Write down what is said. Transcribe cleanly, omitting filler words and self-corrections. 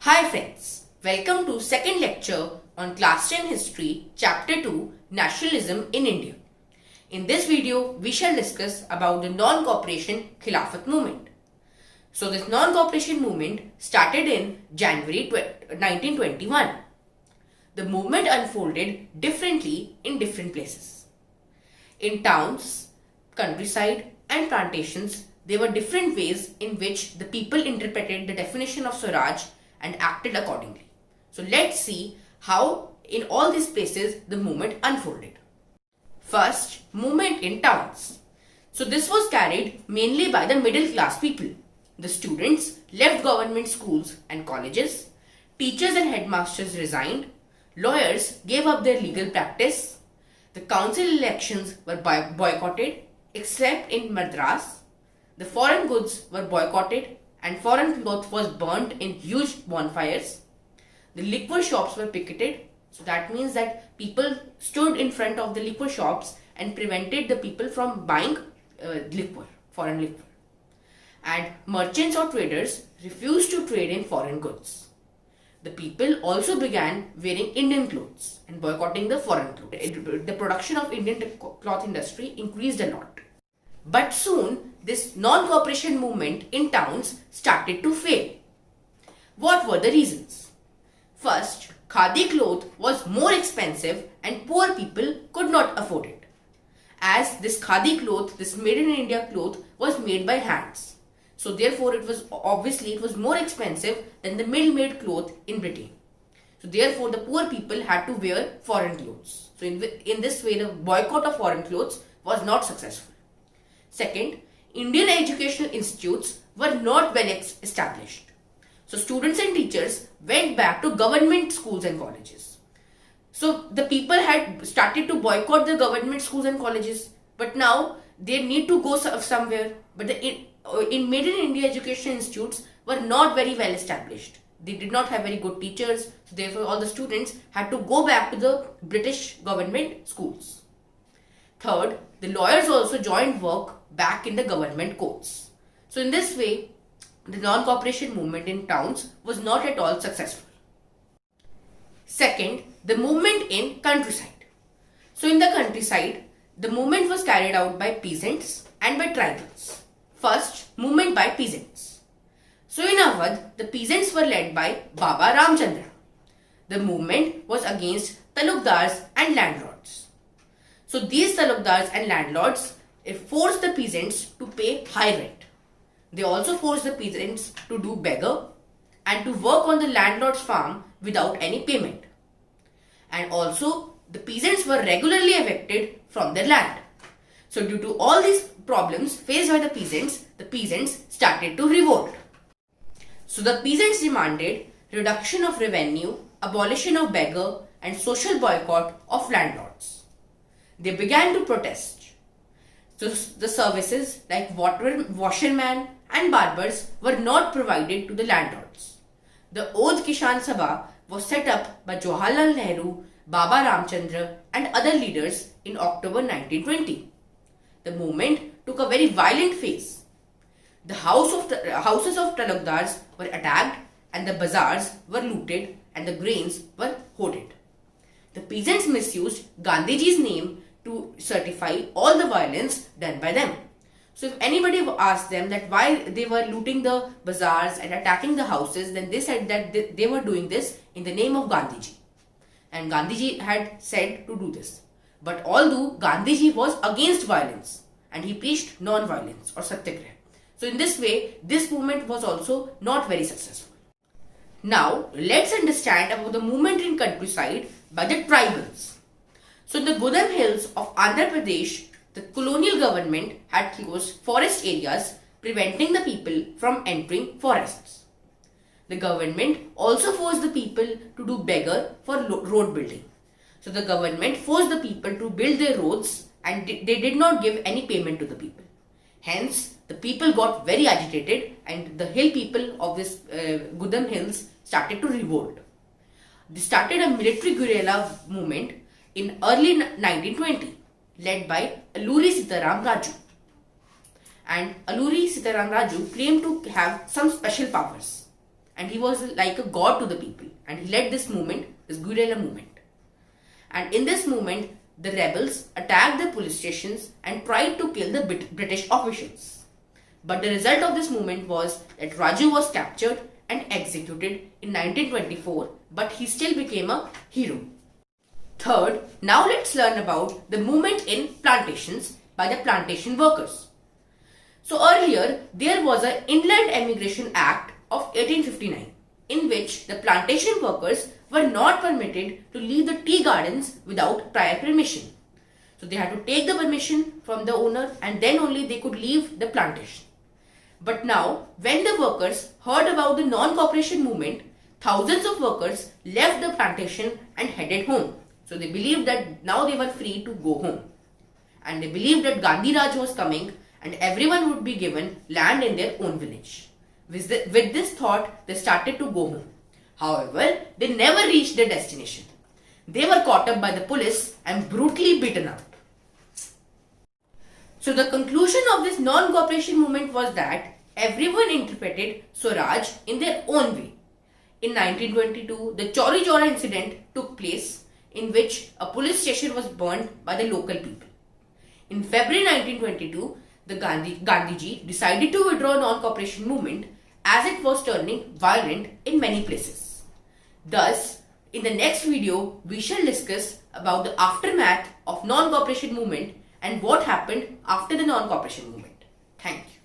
Hi friends, welcome to second lecture on Class 10 History, Chapter 2, Nationalism in India. In this video, we shall discuss about the non-cooperation Khilafat movement. So this non-cooperation movement started in January 1921. The movement unfolded differently in different places. In towns, countryside and plantations, there were different ways in which the people interpreted the definition of Swaraj and acted accordingly. So let's see how in all these places the movement unfolded. First, movement in towns. So this was carried mainly by the middle class people. The students left government schools and colleges, teachers and headmasters resigned, lawyers gave up their legal practice, the council elections were boycotted except in Madras, the foreign goods were boycotted and foreign cloth was burnt in huge bonfires. The liquor shops were picketed. So that means that people stood in front of the liquor shops and prevented the people from buying liquor, foreign liquor. And merchants or traders refused to trade in foreign goods. The people also began wearing Indian clothes and boycotting the foreign clothes. The production of Indian cloth industry increased a lot. But soon, this non-cooperation movement in towns started to fail. What were the reasons? First, khadi cloth was more expensive and poor people could not afford it. As this khadi cloth, this made in India cloth was made by hands. So therefore it was more expensive than the mill-made cloth in Britain. So therefore the poor people had to wear foreign clothes. So in this way the boycott of foreign clothes was not successful. Second, Indian educational institutes were not well established. So students and teachers went back to government schools and colleges. So the people had started to boycott the government schools and colleges, but now they need to go somewhere. But in Made in India education institutes were not very well established. They did not have very good teachers, so therefore all the students had to go back to the British government schools. Third, the lawyers also joined work back in the government courts. So in this way, the non-cooperation movement in towns was not at all successful. Second, the movement in countryside. So in the countryside, the movement was carried out by peasants and by tribals. First, movement by peasants. So in Awadh, the peasants were led by Baba Ramchandra. The movement was against talukdars and landlords. So these talukdars and landlords forced the peasants to pay high rent. They also forced the peasants to do beggar and to work on the landlord's farm without any payment. And also the peasants were regularly evicted from their land. So due to all these problems faced by the peasants started to revolt. So the peasants demanded reduction of revenue, abolition of beggar and social boycott of landlords. They began to protest. So the services like washerman and barbers were not provided to the landlords. The Oath Kishan Sabha was set up by Jawaharlal Nehru, Baba Ramchandra and other leaders in October 1920. The movement took a very violent phase. The houses of talukdars were attacked and the bazaars were looted and the grains were hoarded. The peasants misused Gandhiji's name to certify all the violence done by them. So if anybody asked them that why they were looting the bazaars and attacking the houses, then they said that they were doing this in the name of Gandhiji. And Gandhiji had said to do this. But although Gandhiji was against violence and he preached non-violence or satyagraha. So in this way, this movement was also not very successful. Now, let's understand about the movement in countryside by the tribals. So in the Gudam hills of Andhra Pradesh, the colonial government had closed forest areas, preventing the people from entering forests. The government also forced the people to do beggar for road building. So the government forced the people to build their roads and they did not give any payment to the people. Hence, the people got very agitated and the hill people of this Gudam hills started to revolt. They started a military guerrilla movement in early 1920 led by Alluri Sitaram Raju. And Alluri Sitaram Raju claimed to have some special powers and he was like a god to the people, and he led this movement, this guerrilla movement. And in this movement, the rebels attacked the police stations and tried to kill the British officials. But the result of this movement was that Raju was captured and executed in 1924, but he still became a hero. Third, now let's learn about the movement in plantations by the plantation workers. So earlier, there was an Inland Emigration Act of 1859, in which the plantation workers were not permitted to leave the tea gardens without prior permission. So they had to take the permission from the owner, and then only they could leave the plantation. But now, when the workers heard about the non-cooperation movement, thousands of workers left the plantation and headed home. So they believed that now they were free to go home. And they believed that Gandhi Raj was coming and everyone would be given land in their own village. With this thought, they started to go home. However, they never reached their destination. They were caught up by the police and brutally beaten up. So the conclusion of this non-cooperation movement was that everyone interpreted Swaraj in their own way. In 1922, the Chauri Chaura incident took place, in which a police station was burned by the local people. In February 1922, the Gandhiji decided to withdraw non-cooperation movement as it was turning violent in many places. Thus, in the next video, we shall discuss about the aftermath of non-cooperation movement and what happened after the non-cooperation movement. Thank you.